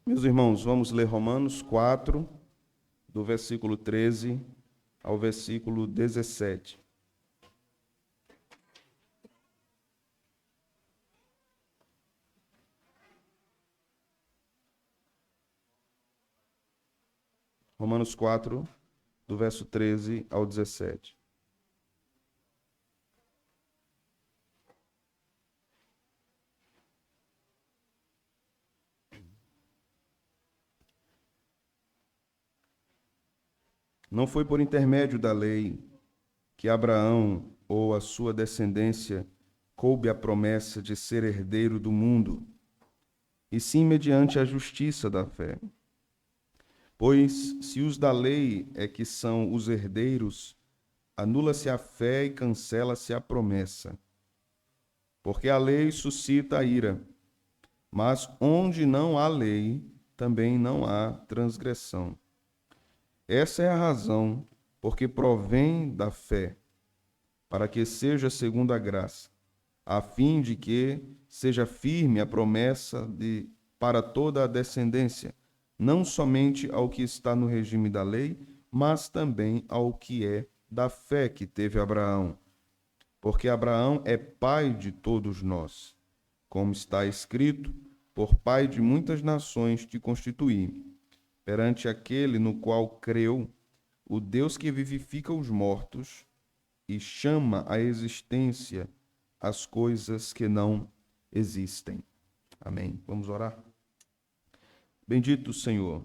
Meus irmãos, vamos ler Romanos 4, do versículo 13 ao versículo 17. Romanos 4, do verso 13 ao 17. Não foi por intermédio da lei que Abraão ou a sua descendência coube a promessa de ser herdeiro do mundo, e sim mediante a justiça da fé. Pois, se os da lei é que são os herdeiros, anula-se a fé e cancela-se a promessa. Porque a lei suscita a ira, mas onde não há lei, também não há transgressão. Essa é a razão porque provém da fé, para que seja segundo a graça, a fim de que seja firme a promessa para toda a descendência, não somente ao que está no regime da lei, mas também ao que é da fé que teve Abraão. Porque Abraão é pai de todos nós. Como está escrito, por pai de muitas nações te constituí, perante aquele no qual creu, o Deus que vivifica os mortos e chama à existência as coisas que não existem. Amém. Vamos orar? Bendito Senhor,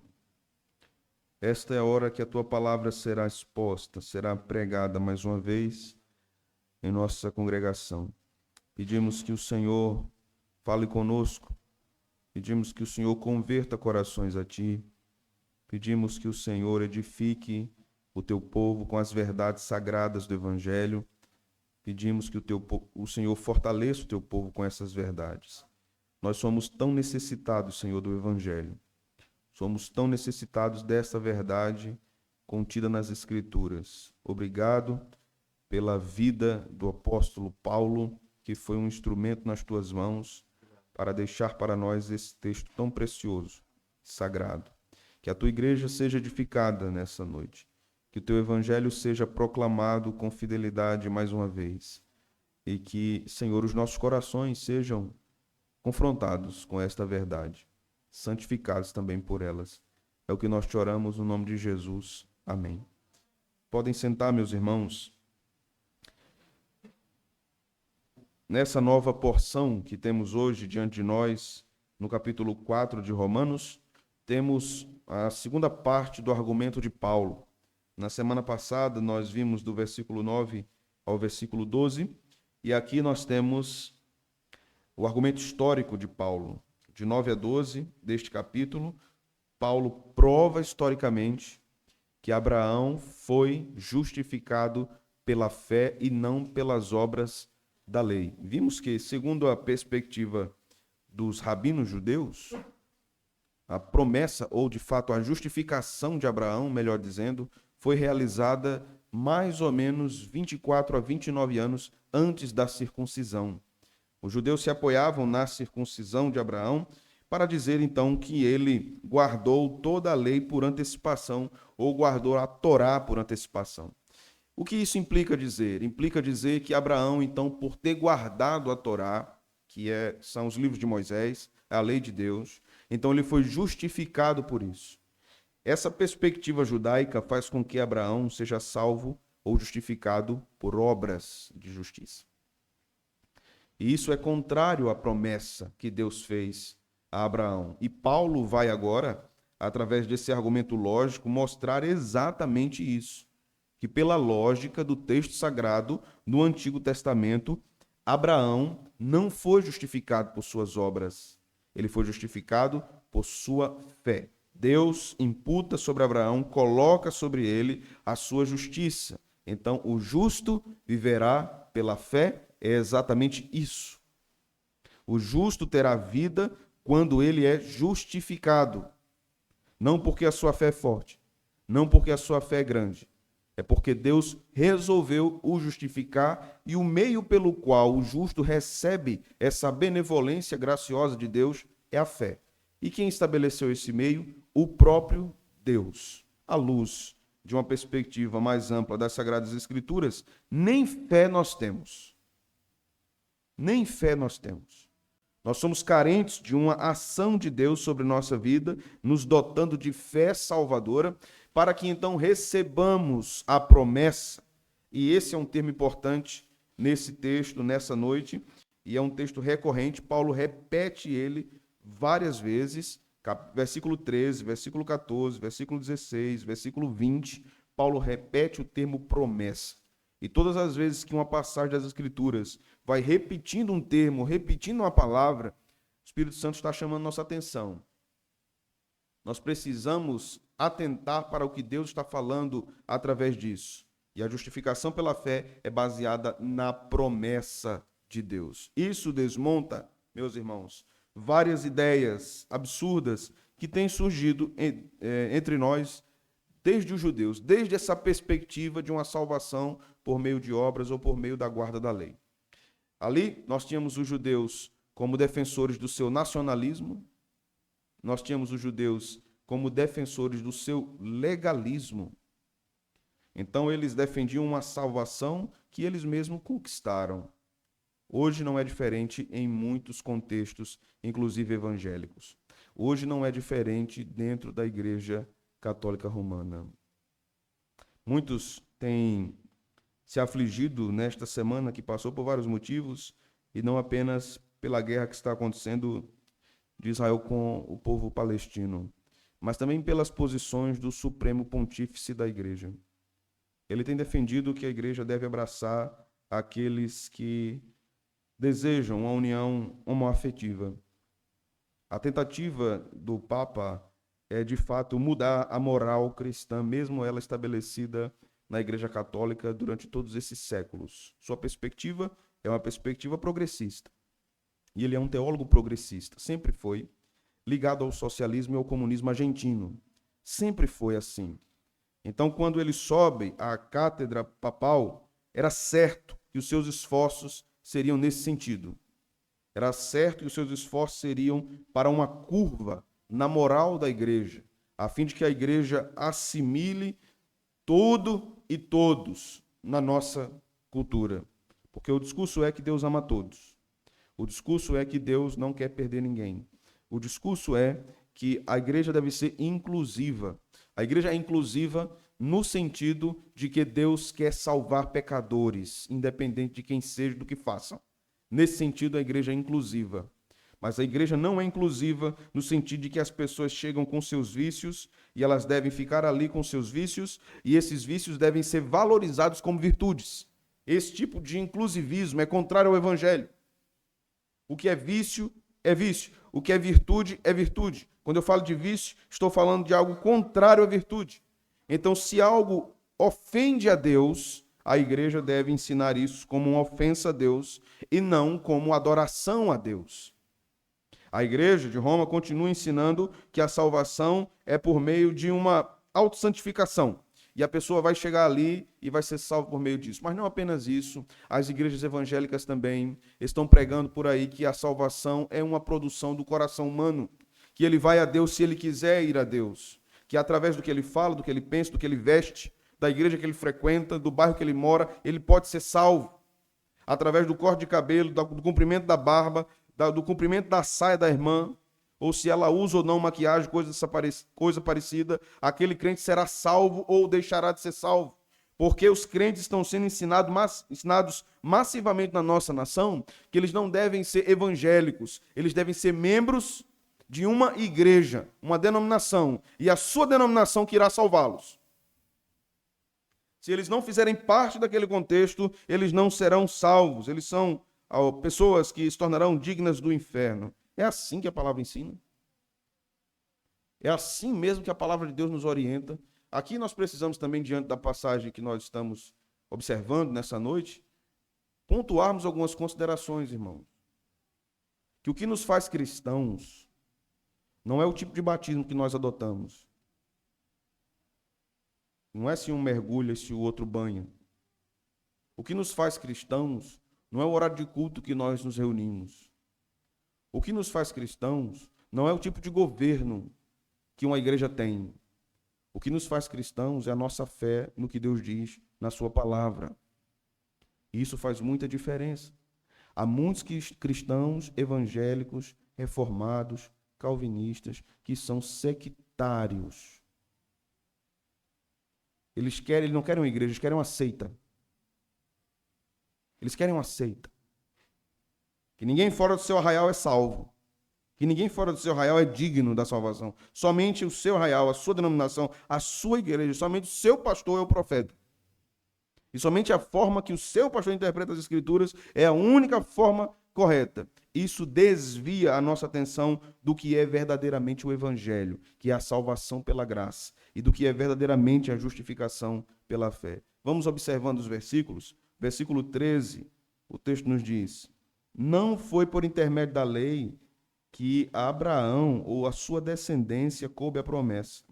esta é a hora que a Tua palavra será exposta, será pregada mais uma vez em nossa congregação. Pedimos que o Senhor fale conosco, pedimos que o Senhor converta corações a Ti, pedimos que o Senhor edifique o Teu povo com as verdades sagradas do Evangelho, pedimos que o Senhor fortaleça o Teu povo com essas verdades. Nós somos tão necessitados, Senhor, do Evangelho. Somos tão necessitados dessa verdade contida nas Escrituras. Obrigado pela vida do apóstolo Paulo, que foi um instrumento nas Tuas mãos para deixar para nós esse texto tão precioso, sagrado. Que a Tua igreja seja edificada nessa noite. Que o Teu Evangelho seja proclamado com fidelidade mais uma vez. E que, Senhor, os nossos corações sejam confrontados com esta verdade, santificados também por elas. É o que nós te oramos no nome de Jesus. Amém. Podem sentar, meus irmãos. Nessa nova porção que temos hoje diante de nós, no capítulo 4 de Romanos, temos a segunda parte do argumento de Paulo. Na semana passada, nós vimos do versículo 9 ao versículo 12, e aqui nós temos o argumento histórico de Paulo. De 9 a 12 deste capítulo, Paulo prova historicamente que Abraão foi justificado pela fé e não pelas obras da lei. Vimos que, segundo a perspectiva dos rabinos judeus, a promessa, ou de fato a justificação de Abraão, melhor dizendo, foi realizada mais ou menos 24 a 29 anos antes da circuncisão. Os judeus se apoiavam na circuncisão de Abraão para dizer, então, que ele guardou toda a lei por antecipação, ou guardou a Torá por antecipação. O que isso implica dizer? Implica dizer que Abraão, então, por ter guardado a Torá, são os livros de Moisés, a lei de Deus, então ele foi justificado por isso. Essa perspectiva judaica faz com que Abraão seja salvo ou justificado por obras de justiça. E isso é contrário à promessa que Deus fez a Abraão. E Paulo vai agora, através desse argumento lógico, mostrar exatamente isso. Que pela lógica do texto sagrado no Antigo Testamento, Abraão não foi justificado por suas obras. Ele foi justificado por sua fé. Deus imputa sobre Abraão, coloca sobre ele a sua justiça. Então, o justo viverá pela fé, é exatamente isso. O justo terá vida quando ele é justificado. Não porque a sua fé é forte, não porque a sua fé é grande. É porque Deus resolveu o justificar e o meio pelo qual o justo recebe essa benevolência graciosa de Deus é a fé. E quem estabeleceu esse meio? O próprio Deus. À luz de uma perspectiva mais ampla das Sagradas Escrituras, nem fé nós temos. Nem fé nós temos. Nós somos carentes de uma ação de Deus sobre nossa vida, nos dotando de fé salvadora, para que então recebamos a promessa. E esse é um termo importante nesse texto, nessa noite, e é um texto recorrente. Paulo repete ele várias vezes, versículo 13, versículo 14, versículo 16, versículo 20. Paulo repete o termo promessa. E todas as vezes que uma passagem das Escrituras vai repetindo um termo, repetindo uma palavra, o Espírito Santo está chamando nossa atenção. Nós precisamos atentar para o que Deus está falando através disso. E a justificação pela fé é baseada na promessa de Deus. Isso desmonta, meus irmãos, várias ideias absurdas que têm surgido entre nós desde os judeus, desde essa perspectiva de uma salvação por meio de obras ou por meio da guarda da lei. Ali nós tínhamos os judeus como defensores do seu nacionalismo, nós tínhamos os judeus como defensores do seu legalismo. Então eles defendiam uma salvação que eles mesmos conquistaram. Hoje não é diferente em muitos contextos, inclusive evangélicos. Hoje não é diferente dentro da Igreja Católica Romana. Muitos têm se afligido nesta semana que passou por vários motivos, e não apenas pela guerra que está acontecendo de Israel com o povo palestino, mas também pelas posições do Supremo Pontífice da Igreja. Ele tem defendido que a Igreja deve abraçar aqueles que desejam uma união homoafetiva. A tentativa do Papa é, de fato, mudar a moral cristã, mesmo ela estabelecida na Igreja Católica durante todos esses séculos. Sua perspectiva é uma perspectiva progressista. E ele é um teólogo progressista. Sempre foi ligado ao socialismo e ao comunismo argentino. Sempre foi assim. Então, quando ele sobe à cátedra papal, era certo que os seus esforços seriam nesse sentido. Era certo que os seus esforços seriam para uma curva na moral da igreja, a fim de que a igreja assimile tudo e todos na nossa cultura. Porque o discurso é que Deus ama todos. O discurso é que Deus não quer perder ninguém. O discurso é que a igreja deve ser inclusiva. A igreja é inclusiva no sentido de que Deus quer salvar pecadores, independente de quem seja, do que façam. Nesse sentido, a igreja é inclusiva. Mas a igreja não é inclusiva no sentido de que as pessoas chegam com seus vícios e elas devem ficar ali com seus vícios e esses vícios devem ser valorizados como virtudes. Esse tipo de inclusivismo é contrário ao evangelho. O que é vício é vício. O que é virtude é virtude. Quando eu falo de vício, estou falando de algo contrário à virtude. Então, se algo ofende a Deus, a igreja deve ensinar isso como uma ofensa a Deus e não como adoração a Deus. A igreja de Roma continua ensinando que a salvação é por meio de uma autossantificação. E a pessoa vai chegar ali e vai ser salva por meio disso. Mas não apenas isso, as igrejas evangélicas também estão pregando por aí que a salvação é uma produção do coração humano, que ele vai a Deus se ele quiser ir a Deus, que através do que ele fala, do que ele pensa, do que ele veste, da igreja que ele frequenta, do bairro que ele mora, ele pode ser salvo. Através do corte de cabelo, do comprimento da barba, do comprimento da saia da irmã, ou se ela usa ou não maquiagem, coisa parecida, aquele crente será salvo ou deixará de ser salvo. Porque os crentes estão sendo ensinados massivamente na nossa nação que eles não devem ser evangélicos, eles devem ser membros de uma igreja, uma denominação, e a sua denominação que irá salvá-los. Se eles não fizerem parte daquele contexto, eles não serão salvos, eles são pessoas que se tornarão dignas do inferno. É assim que a palavra ensina. É assim mesmo que a palavra de Deus nos orienta. Aqui nós precisamos também, diante da passagem que nós estamos observando nessa noite, pontuarmos algumas considerações, irmãos. Que o que nos faz cristãos não é o tipo de batismo que nós adotamos. Não é se um mergulha e se o outro banha. O que nos faz cristãos não é o horário de culto que nós nos reunimos. O que nos faz cristãos não é o tipo de governo que uma igreja tem. O que nos faz cristãos é a nossa fé no que Deus diz na sua palavra. E isso faz muita diferença. Há muitos cristãos evangélicos, reformados, calvinistas, que são sectários. Eles não querem uma igreja, eles querem uma seita. Eles querem uma seita. Que ninguém fora do seu arraial é salvo. Que ninguém fora do seu arraial é digno da salvação. Somente o seu arraial, a sua denominação, a sua igreja, somente o seu pastor é o profeta. E somente a forma que o seu pastor interpreta as Escrituras é a única forma correta. Isso desvia a nossa atenção do que é verdadeiramente o Evangelho, que é a salvação pela graça, e do que é verdadeiramente a justificação pela fé. Vamos observando os versículos. Versículo 13, o texto nos diz: não foi por intermédio da lei que a Abraão ou a sua descendência coube a promessa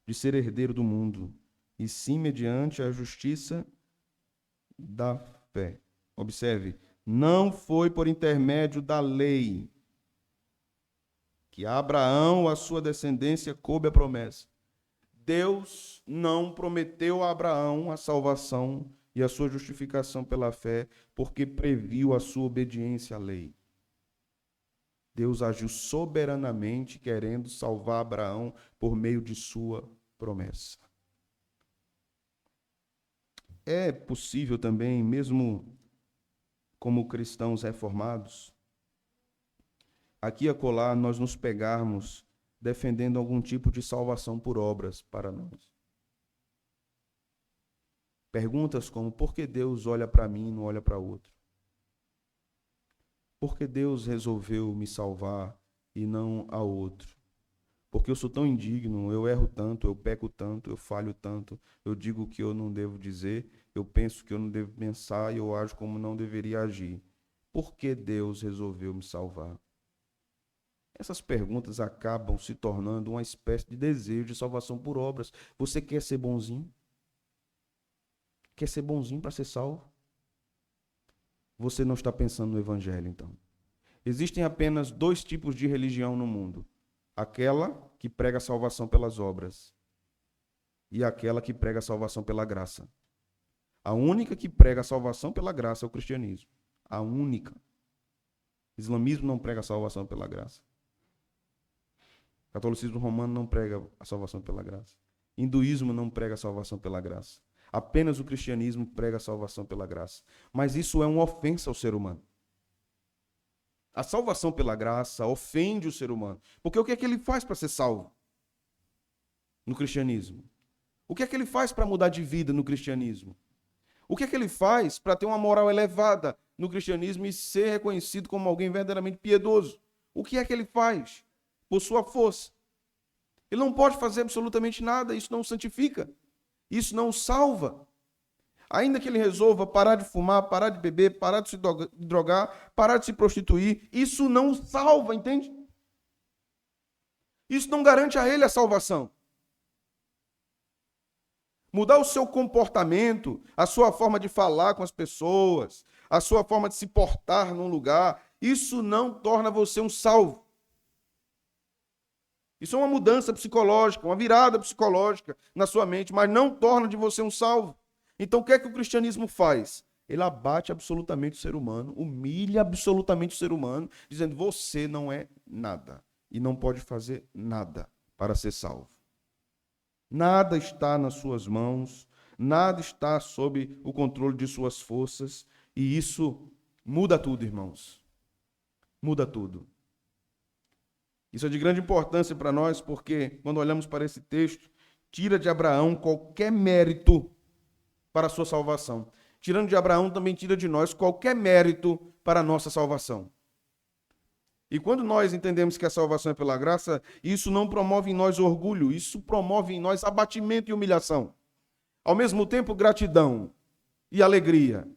de ser herdeiro do mundo, e sim mediante a justiça da fé. Observe, não foi por intermédio da lei que a Abraão ou a sua descendência coube a promessa. Deus não prometeu a Abraão a salvação e a sua justificação pela fé, porque previu a sua obediência à lei. Deus agiu soberanamente, querendo salvar Abraão por meio de sua promessa. É possível também, mesmo como cristãos reformados, aqui e acolá nós nos pegarmos defendendo algum tipo de salvação por obras para nós. Perguntas como: por que Deus olha para mim e não olha para outro? Por que Deus resolveu me salvar e não a outro? Porque eu sou tão indigno, eu erro tanto, eu peco tanto, eu falho tanto, eu digo o que eu não devo dizer, eu penso que eu não devo pensar e eu ajo como não deveria agir. Por que Deus resolveu me salvar? Essas perguntas acabam se tornando uma espécie de desejo de salvação por obras. Você quer ser bonzinho? Quer ser bonzinho para ser salvo? Você não está pensando no Evangelho, então. Existem apenas dois tipos de religião no mundo: aquela que prega a salvação pelas obras e aquela que prega a salvação pela graça. A única que prega a salvação pela graça é o cristianismo. A única. O islamismo não prega a salvação pela graça. O catolicismo romano não prega a salvação pela graça. O hinduísmo não prega a salvação pela graça. Apenas o cristianismo prega a salvação pela graça. Mas isso é uma ofensa ao ser humano. A salvação pela graça ofende o ser humano. Porque o que é que ele faz para ser salvo no cristianismo? O que é que ele faz para mudar de vida no cristianismo? O que é que ele faz para ter uma moral elevada no cristianismo e ser reconhecido como alguém verdadeiramente piedoso? O que é que ele faz? Por sua força. Ele não pode fazer absolutamente nada, isso não o santifica. Isso não o salva. Ainda que ele resolva parar de fumar, parar de beber, parar de se drogar, parar de se prostituir, isso não o salva, entende? Isso não garante a ele a salvação. Mudar o seu comportamento, a sua forma de falar com as pessoas, a sua forma de se portar num lugar, isso não torna você um salvo. Isso é uma mudança psicológica, uma virada psicológica na sua mente, mas não torna de você um salvo. Então, o que é que o cristianismo faz? Ele abate absolutamente o ser humano, humilha absolutamente o ser humano, dizendo: você não é nada e não pode fazer nada para ser salvo. Nada está nas suas mãos, nada está sob o controle de suas forças, e isso muda tudo, irmãos. Muda tudo. Isso é de grande importância para nós, porque quando olhamos para esse texto, tira de Abraão qualquer mérito para a sua salvação. Tirando de Abraão, também tira de nós qualquer mérito para a nossa salvação. E quando nós entendemos que a salvação é pela graça, isso não promove em nós orgulho, isso promove em nós abatimento e humilhação. Ao mesmo tempo, gratidão e alegria.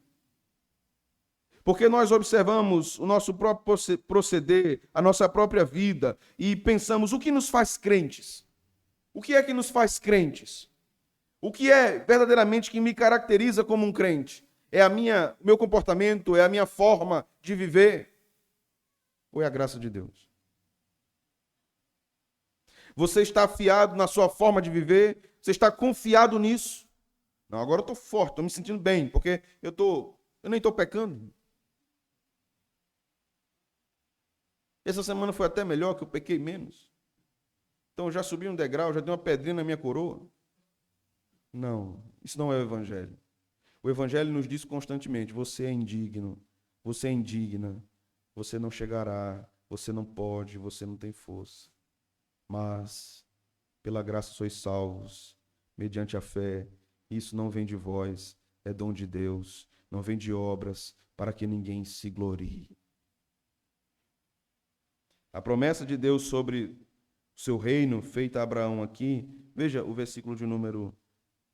Porque nós observamos o nosso próprio proceder, a nossa própria vida, e pensamos: o que nos faz crentes? O que é que nos faz crentes? O que é verdadeiramente que me caracteriza como um crente? É meu comportamento? É a minha forma de viver? Ou é a graça de Deus? Você está afiado na sua forma de viver? Você está confiado nisso? Não, agora eu estou forte, estou me sentindo bem, porque eu nem estou pecando. Essa semana foi até melhor, que eu pequei menos. Então eu já subi um degrau, já dei uma pedrinha na minha coroa. Não, isso não é o Evangelho. O Evangelho nos diz constantemente: você é indigno, você é indigna, você não chegará, você não pode, você não tem força. Mas, pela graça sois salvos, mediante a fé. Isso não vem de vós, é dom de Deus, não vem de obras, para que ninguém se glorie. A promessa de Deus sobre o seu reino, feita a Abraão aqui, veja o versículo de número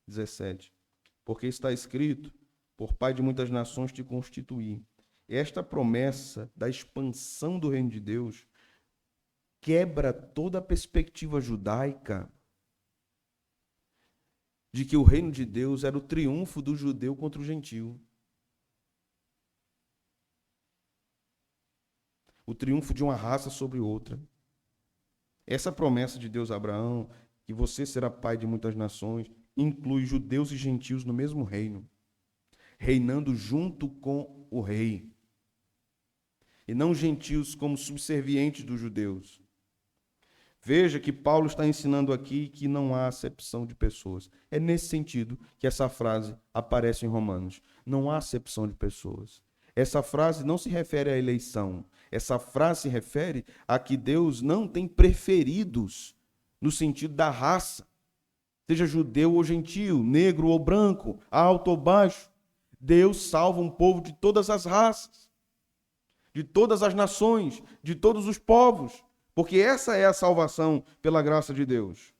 17. Porque está escrito: por pai de muitas nações te constituí. Esta promessa da expansão do reino de Deus quebra toda a perspectiva judaica de que o reino de Deus era o triunfo do judeu contra o gentio. O triunfo de uma raça sobre outra. Essa promessa de Deus a Abraão, que você será pai de muitas nações, inclui judeus e gentios no mesmo reino, reinando junto com o rei. E não gentios como subservientes dos judeus. Veja que Paulo está ensinando aqui que não há acepção de pessoas. É nesse sentido que essa frase aparece em Romanos. Não há acepção de pessoas. Essa frase não se refere à eleição. Essa frase se refere a que Deus não tem preferidos no sentido da raça. Seja judeu ou gentio, negro ou branco, alto ou baixo. Deus salva um povo de todas as raças, de todas as nações, de todos os povos. Porque essa é a salvação pela graça de Deus.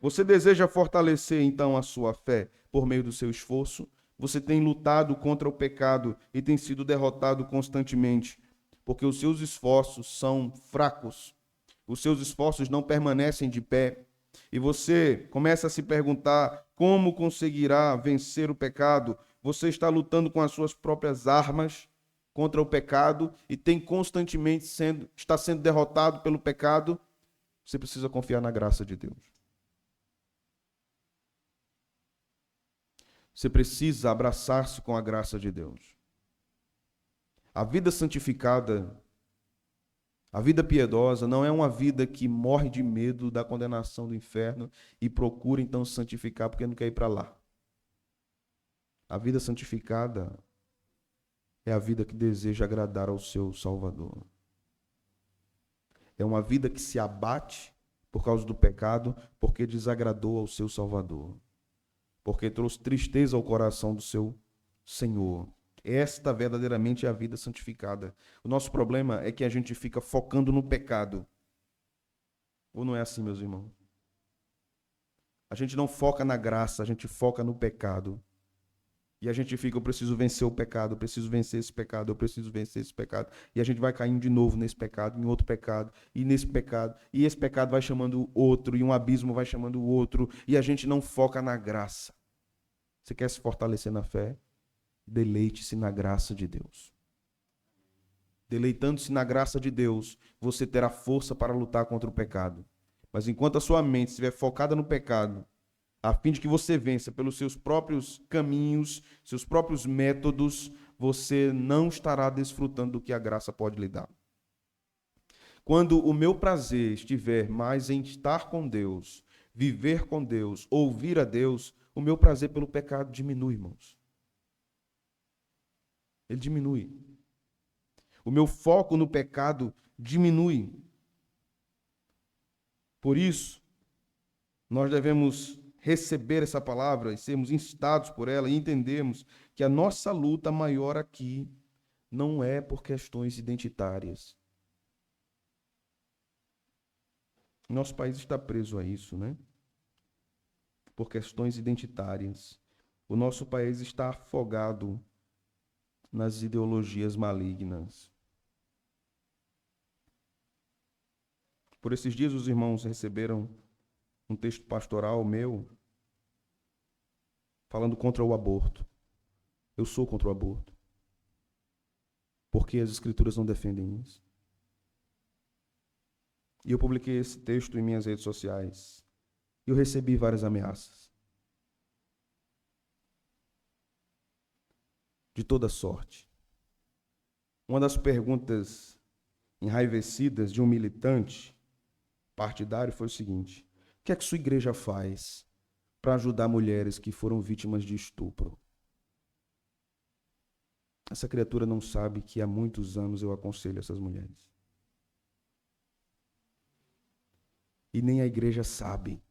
Você deseja fortalecer, então, a sua fé por meio do seu esforço? Você tem lutado contra o pecado e tem sido derrotado constantemente, porque os seus esforços são fracos. Os seus esforços não permanecem de pé. E você começa a se perguntar como conseguirá vencer o pecado. Você está lutando com as suas próprias armas contra o pecado e tem constantemente está sendo derrotado pelo pecado. Você precisa confiar na graça de Deus. Você precisa abraçar-se com a graça de Deus. A vida santificada, a vida piedosa, não é uma vida que morre de medo da condenação do inferno e procura então se santificar porque não quer ir para lá. A vida santificada é a vida que deseja agradar ao seu Salvador. É uma vida que se abate por causa do pecado, porque desagradou ao seu Salvador. Porque trouxe tristeza ao coração do seu Senhor. Esta verdadeiramente é a vida santificada. O nosso problema é que a gente fica focando no pecado. Ou não é assim, meus irmãos? A gente não foca na graça, a gente foca no pecado. E a gente fica: eu preciso vencer o pecado, eu preciso vencer esse pecado, eu preciso vencer esse pecado. E a gente vai caindo de novo nesse pecado, em outro pecado, e nesse pecado. E esse pecado vai chamando o outro, e um abismo vai chamando o outro. E a gente não foca na graça. Você quer se fortalecer na fé? Deleite-se na graça de Deus. Deleitando-se na graça de Deus, você terá força para lutar contra o pecado. Mas enquanto a sua mente estiver focada no pecado, a fim de que você vença pelos seus próprios caminhos, seus próprios métodos, você não estará desfrutando do que a graça pode lhe dar. Quando o meu prazer estiver mais em estar com Deus, viver com Deus, ouvir a Deus, o meu prazer pelo pecado diminui, irmãos. Ele diminui. O meu foco no pecado diminui. Por isso, nós devemos receber essa palavra e sermos instados por ela e entendermos que a nossa luta maior aqui não é por questões identitárias. Nosso país está preso a isso, né? Por questões identitárias. O nosso país está afogado nas ideologias malignas. Por esses dias os irmãos receberam um texto pastoral meu falando contra o aborto. Eu sou contra o aborto. Porque as escrituras não defendem isso. E eu publiquei esse texto em minhas redes sociais. E eu recebi várias ameaças. De toda sorte. Uma das perguntas enraivecidas de um militante partidário foi o seguinte: o que é que sua igreja faz para ajudar mulheres que foram vítimas de estupro? Essa criatura não sabe que há muitos anos eu aconselho essas mulheres. E nem a igreja sabe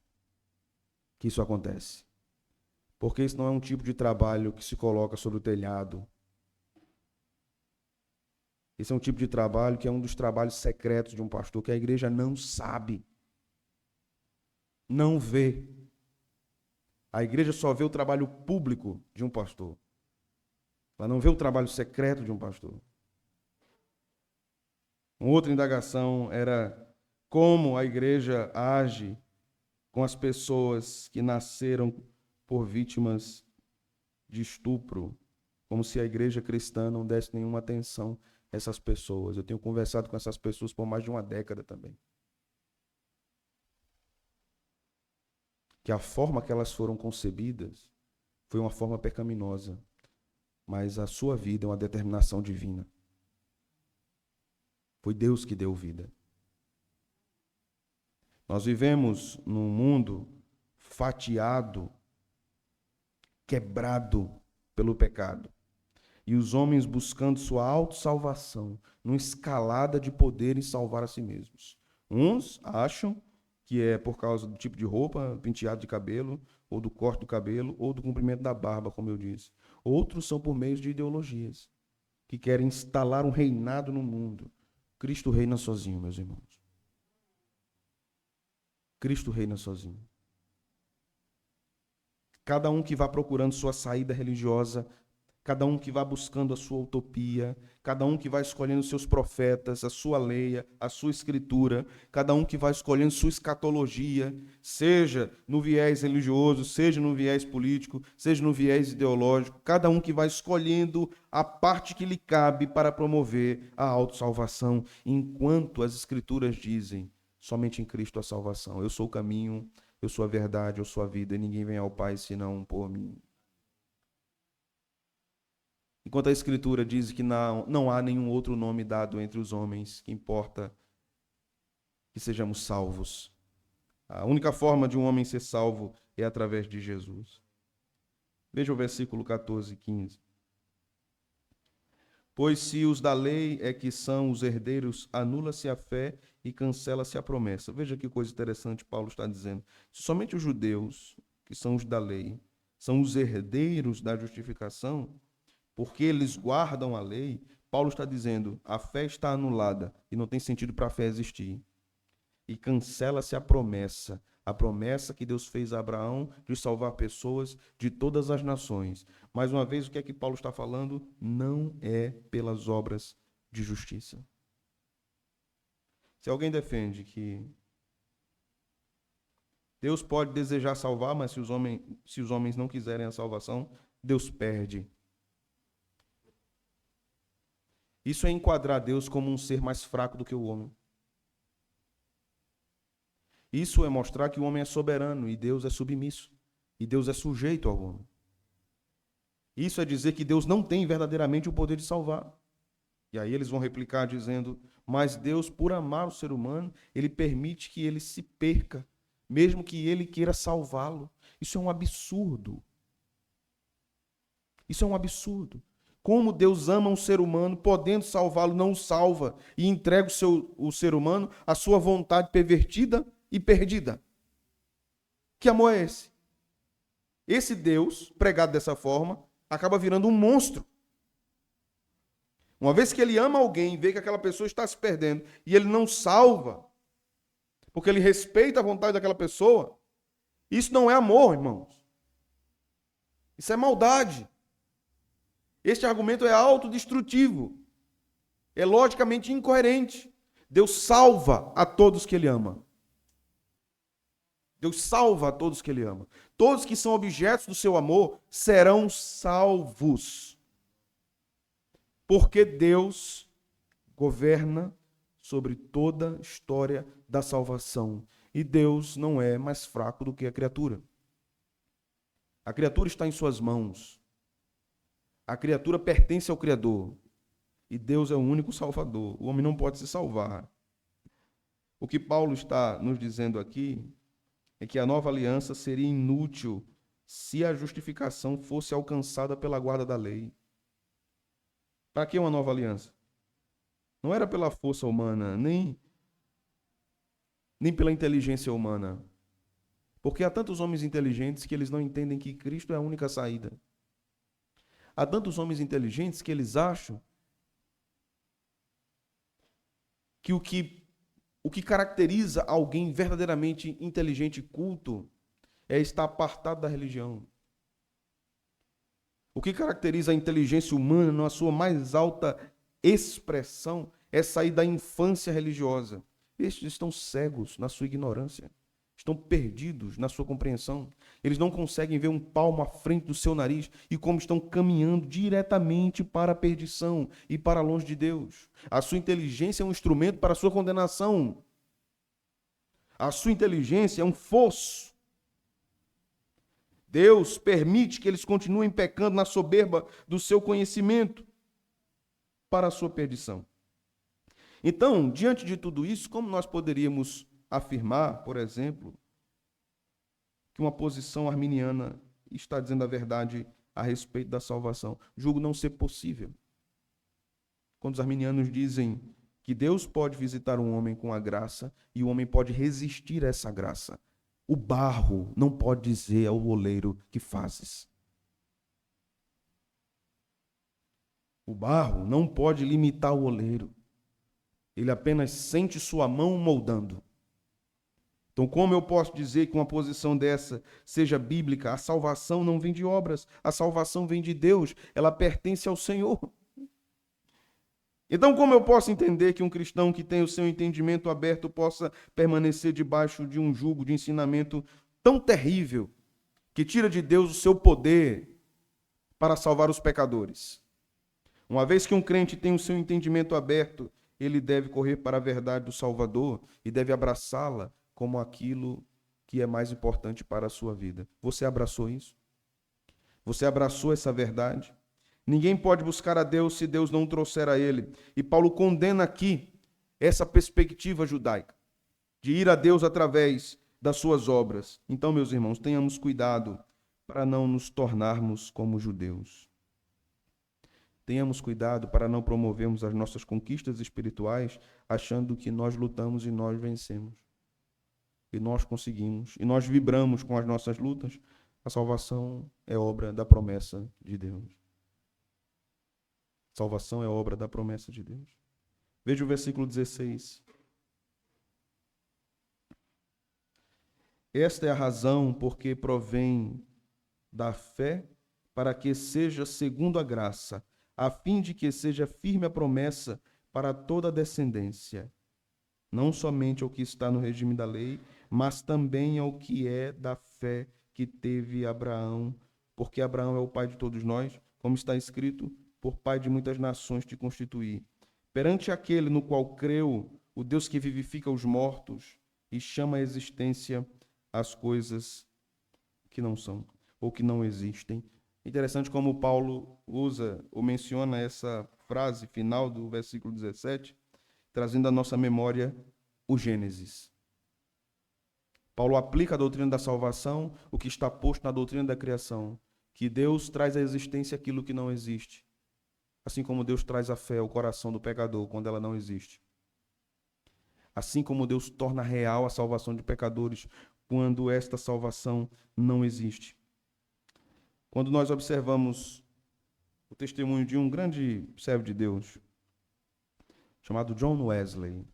que isso acontece. Porque isso não é um tipo de trabalho que se coloca sobre o telhado. Esse é um tipo de trabalho que é um dos trabalhos secretos de um pastor, que a igreja não sabe, não vê. A igreja só vê o trabalho público de um pastor. Ela não vê o trabalho secreto de um pastor. Uma outra indagação era como a igreja age com as pessoas que nasceram por vítimas de estupro, como se a igreja cristã não desse nenhuma atenção a essas pessoas. Eu tenho conversado com essas pessoas por mais de uma década também. Que a forma que elas foram concebidas foi uma forma pecaminosa, mas a sua vida é uma determinação divina. Foi Deus que deu vida. Nós vivemos num mundo fatiado, quebrado pelo pecado. E os homens buscando sua autossalvação, numa escalada de poder em salvar a si mesmos. Uns acham que é por causa do tipo de roupa, penteado de cabelo, ou do corte do cabelo, ou do comprimento da barba, como eu disse. Outros são por meio de ideologias, que querem instalar um reinado no mundo. Cristo reina sozinho, meus irmãos. Cristo reina sozinho. Cada um que vá procurando sua saída religiosa, cada um que vá buscando a sua utopia, cada um que vai escolhendo seus profetas, a sua lei, a sua escritura, cada um que vai escolhendo sua escatologia, seja no viés religioso, seja no viés político, seja no viés ideológico, cada um que vai escolhendo a parte que lhe cabe para promover a autossalvação, enquanto as escrituras dizem: somente em Cristo a salvação. Eu sou o caminho, eu sou a verdade, eu sou a vida, e ninguém vem ao Pai senão por mim. Enquanto a Escritura diz que não há nenhum outro nome dado entre os homens que importa que sejamos salvos. A única forma de um homem ser salvo é através de Jesus. Veja o versículo 14 e 15. Pois se os da lei é que são os herdeiros, anula-se a fé e cancela-se a promessa. Veja que coisa interessante Paulo está dizendo. Se somente os judeus, que são os da lei, são os herdeiros da justificação, porque eles guardam a lei, Paulo está dizendo: a fé está anulada e não tem sentido para a fé existir. E cancela-se a promessa que Deus fez a Abraão de salvar pessoas de todas as nações. Mais uma vez, o que é que Paulo está falando? Não é pelas obras de justiça. Se alguém defende que Deus pode desejar salvar, mas se os homens não quiserem a salvação, Deus perde. Isso é enquadrar Deus como um ser mais fraco do que o homem. Isso é mostrar que o homem é soberano e Deus é submisso. E Deus é sujeito ao homem. Isso é dizer que Deus não tem verdadeiramente o poder de salvar. E aí eles vão replicar dizendo: mas Deus, por amar o ser humano, ele permite que ele se perca, mesmo que ele queira salvá-lo. Isso é um absurdo. Isso é um absurdo. Como Deus ama um ser humano, podendo salvá-lo, não o salva e entrega o ser humano à sua vontade pervertida e perdida. Que amor é esse? Esse Deus, pregado dessa forma, acaba virando um monstro. Uma vez que ele ama alguém, vê que aquela pessoa está se perdendo e ele não salva, porque ele respeita a vontade daquela pessoa, isso não é amor, irmãos. Isso é maldade. Este argumento é autodestrutivo. É logicamente incoerente. Deus salva a todos que ele ama. Deus salva a todos que ele ama. Todos que são objetos do seu amor serão salvos. Porque Deus governa sobre toda a história da salvação. E Deus não é mais fraco do que a criatura. A criatura está em suas mãos. A criatura pertence ao Criador. E Deus é o único Salvador. O homem não pode se salvar. O que Paulo está nos dizendo aqui é que a nova aliança seria inútil se a justificação fosse alcançada pela guarda da lei. Para que uma nova aliança? Não era pela força humana, nem pela inteligência humana. Porque há tantos homens inteligentes que eles não entendem que Cristo é a única saída. Há tantos homens inteligentes que eles acham que o que caracteriza alguém verdadeiramente inteligente e culto é estar apartado da religião. O que caracteriza a inteligência humana na sua mais alta expressão é sair da infância religiosa. Estes estão cegos na sua ignorância, estão perdidos na sua compreensão. Eles não conseguem ver um palmo à frente do seu nariz e como estão caminhando diretamente para a perdição e para longe de Deus. A sua inteligência é um instrumento para a sua condenação. A sua inteligência é um fosso. Deus permite que eles continuem pecando na soberba do seu conhecimento para a sua perdição. Então, diante de tudo isso, como nós poderíamos afirmar, por exemplo, que uma posição arminiana está dizendo a verdade a respeito da salvação? Julgo não ser possível. Quando os arminianos dizem que Deus pode visitar um homem com a graça e o homem pode resistir a essa graça. O barro não pode dizer ao oleiro que fazes. O barro não pode limitar o oleiro. Ele apenas sente sua mão moldando. Então, como eu posso dizer que uma posição dessa seja bíblica? A salvação não vem de obras, a salvação vem de Deus, ela pertence ao Senhor. Então, como eu posso entender que um cristão que tem o seu entendimento aberto possa permanecer debaixo de um jugo de ensinamento tão terrível, que tira de Deus o seu poder para salvar os pecadores? Uma vez que um crente tem o seu entendimento aberto, ele deve correr para a verdade do Salvador e deve abraçá-la como aquilo que é mais importante para a sua vida. Você abraçou isso? Você abraçou essa verdade? Ninguém pode buscar a Deus se Deus não o trouxer a ele. E Paulo condena aqui essa perspectiva judaica, de ir a Deus através das suas obras. Então, meus irmãos, tenhamos cuidado para não nos tornarmos como judeus. Tenhamos cuidado para não promovermos as nossas conquistas espirituais achando que nós lutamos e nós vencemos. E nós conseguimos, e nós vibramos com as nossas lutas. A salvação é obra da promessa de Deus. Salvação é obra da promessa de Deus. Veja o versículo 16. Esta é a razão porque provém da fé, para que seja segundo a graça, a fim de que seja firme a promessa para toda a descendência, não somente ao que está no regime da lei, mas também ao que é da fé que teve Abraão, porque Abraão é o pai de todos nós, como está escrito: por pai de muitas nações te constituí. Perante aquele no qual creu, o Deus que vivifica os mortos e chama à existência as coisas que não são ou que não existem. Interessante como Paulo usa ou menciona essa frase final do versículo 17, trazendo à nossa memória o Gênesis. Paulo aplica a doutrina da salvação, o que está posto na doutrina da criação, que Deus traz à existência aquilo que não existe. Assim como Deus traz a fé ao coração do pecador quando ela não existe. Assim como Deus torna real a salvação de pecadores quando esta salvação não existe. Quando nós observamos o testemunho de um grande servo de Deus, chamado John Wesley.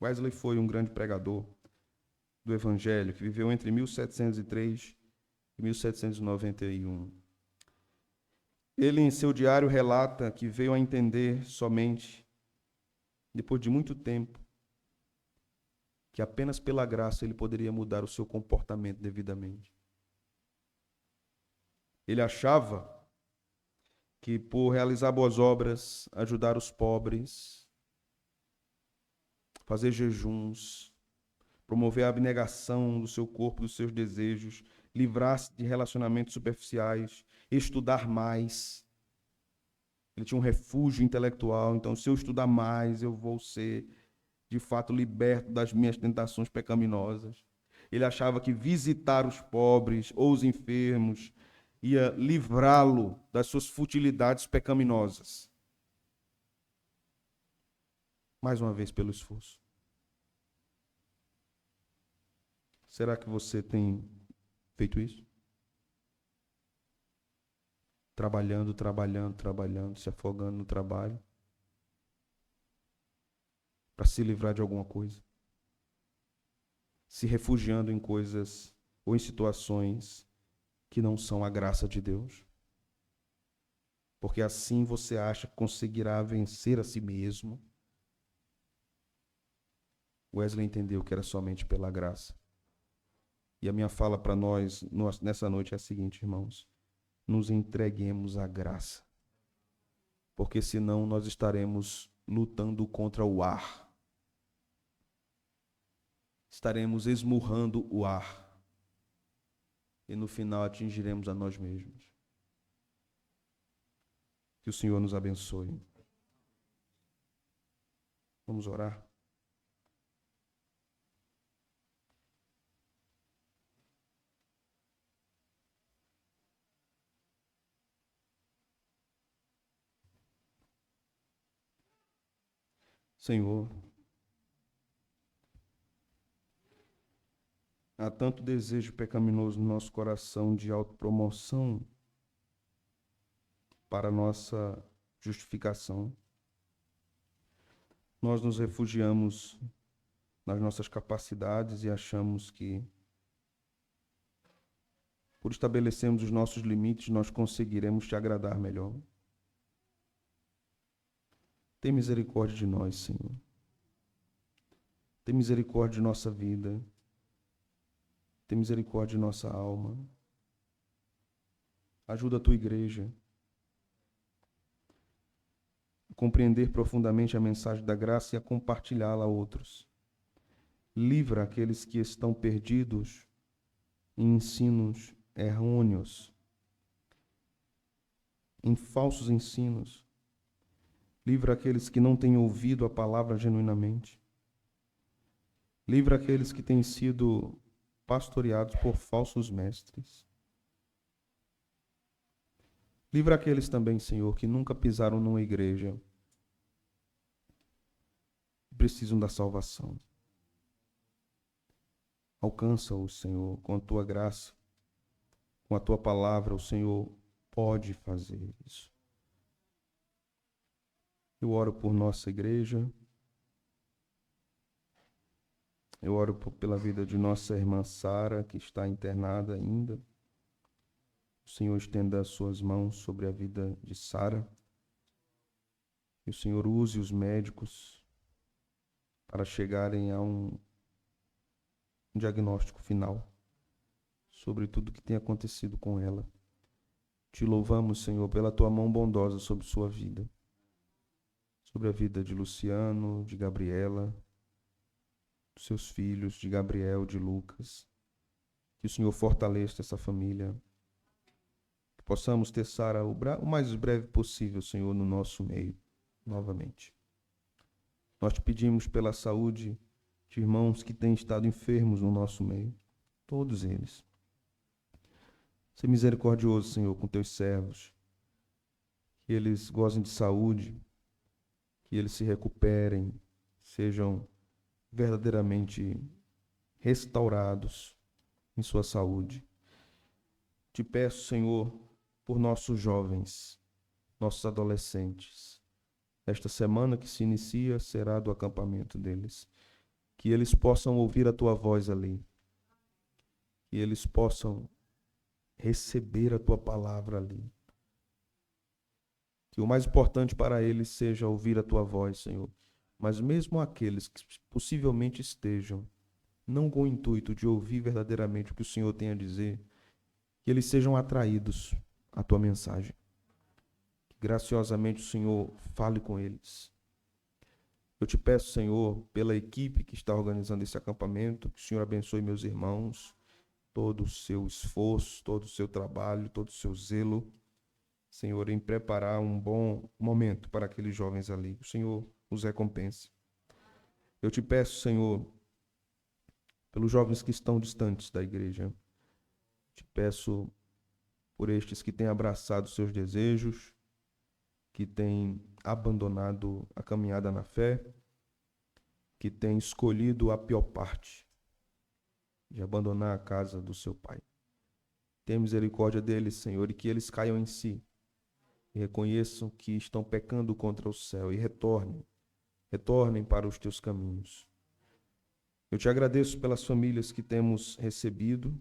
Wesley foi um grande pregador do Evangelho, que viveu entre 1703 e 1791. Ele, em seu diário, relata que veio a entender somente, depois de muito tempo, que apenas pela graça ele poderia mudar o seu comportamento devidamente. Ele achava que por realizar boas obras, ajudar os pobres, fazer jejuns, promover a abnegação do seu corpo, dos seus desejos, livrar-se de relacionamentos superficiais, estudar mais. Ele tinha um refúgio intelectual, então se eu estudar mais, eu vou ser, de fato, liberto das minhas tentações pecaminosas. Ele achava que visitar os pobres ou os enfermos ia livrá-lo das suas futilidades pecaminosas. Mais uma vez, pelo esforço. Será que você tem feito isso? Trabalhando, se afogando no trabalho, para se livrar de alguma coisa. Se refugiando em coisas ou em situações que não são a graça de Deus. Porque assim você acha que conseguirá vencer a si mesmo. Wesley entendeu que era somente pela graça. E a minha fala para nós nessa noite é a seguinte, irmãos: nos entreguemos à graça, porque senão nós estaremos lutando contra o ar, estaremos esmurrando o ar, e no final atingiremos a nós mesmos. Que o Senhor nos abençoe. Vamos orar. Senhor, há tanto desejo pecaminoso no nosso coração de autopromoção para nossa justificação. Nós nos refugiamos nas nossas capacidades e achamos que, por estabelecermos os nossos limites, nós conseguiremos te agradar melhor. Tem misericórdia de nós, Senhor. Tem misericórdia de nossa vida. Tem misericórdia de nossa alma. Ajuda a tua igreja a compreender profundamente a mensagem da graça e a compartilhá-la a outros. Livra aqueles que estão perdidos em ensinos errôneos, em falsos ensinos. Livra aqueles que não têm ouvido a palavra genuinamente. Livra aqueles que têm sido pastoreados por falsos mestres. Livra aqueles também, Senhor, que nunca pisaram numa igreja, precisam da salvação. Alcança-os, Senhor, com a tua graça, com a tua palavra. O Senhor pode fazer isso. Eu oro por nossa igreja. Eu oro pela vida de nossa irmã Sara, que está internada ainda. O Senhor estenda as suas mãos sobre a vida de Sara. E o Senhor use os médicos para chegarem a um diagnóstico final sobre tudo que tem acontecido com ela. Te louvamos, Senhor, pela tua mão bondosa sobre sua vida, sobre a vida de Luciano, de Gabriela, dos seus filhos, de Gabriel, de Lucas. Que o Senhor fortaleça essa família. Que possamos ter Sara o mais breve possível, Senhor, no nosso meio, novamente. Nós te pedimos pela saúde de irmãos que têm estado enfermos no nosso meio, todos eles. Seja misericordioso, Senhor, com teus servos, que eles gozem de saúde, que eles se recuperem, sejam verdadeiramente restaurados em sua saúde. Te peço, Senhor, por nossos jovens, nossos adolescentes. Esta semana que se inicia será do acampamento deles. Que eles possam ouvir a tua voz ali. Que eles possam receber a tua palavra ali. Que o mais importante para eles seja ouvir a tua voz, Senhor. Mas mesmo aqueles que possivelmente estejam, não com o intuito de ouvir verdadeiramente o que o Senhor tem a dizer, que eles sejam atraídos à tua mensagem. Que graciosamente o Senhor fale com eles. Eu te peço, Senhor, pela equipe que está organizando esse acampamento, que o Senhor abençoe meus irmãos, todo o seu esforço, todo o seu trabalho, todo o seu zelo, Senhor, em preparar um bom momento para aqueles jovens ali. O Senhor os recompense. Eu te peço, Senhor, pelos jovens que estão distantes da igreja. Te peço por estes que têm abraçado seus desejos, que têm abandonado a caminhada na fé, que têm escolhido a pior parte, de abandonar a casa do seu pai. Tenha misericórdia deles, Senhor, e que eles caiam em si, e reconheçam que estão pecando contra o céu, e retornem para os teus caminhos. Eu te agradeço pelas famílias que temos recebido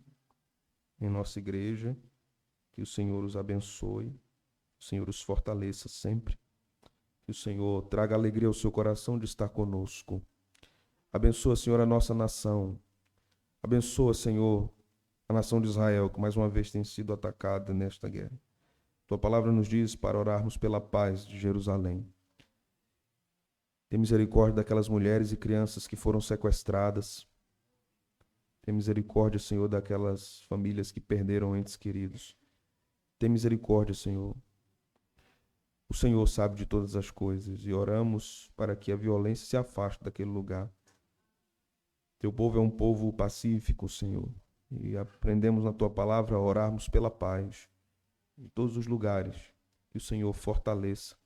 em nossa igreja, que o Senhor os abençoe, o Senhor os fortaleça sempre, que o Senhor traga alegria ao seu coração de estar conosco. Abençoa, Senhor, a nossa nação. Abençoa, Senhor, a nação de Israel, que mais uma vez tem sido atacada nesta guerra. Tua palavra nos diz para orarmos pela paz de Jerusalém. Tem misericórdia daquelas mulheres e crianças que foram sequestradas. Tem misericórdia, Senhor, daquelas famílias que perderam entes queridos. Tem misericórdia, Senhor. O Senhor sabe de todas as coisas e oramos para que a violência se afaste daquele lugar. Teu povo é um povo pacífico, Senhor, e aprendemos na Tua palavra a orarmos pela paz em todos os lugares. Que o Senhor fortaleça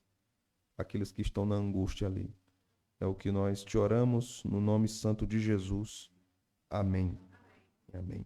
aqueles que estão na angústia ali. É o que nós te oramos no nome santo de Jesus. Amém. Amém.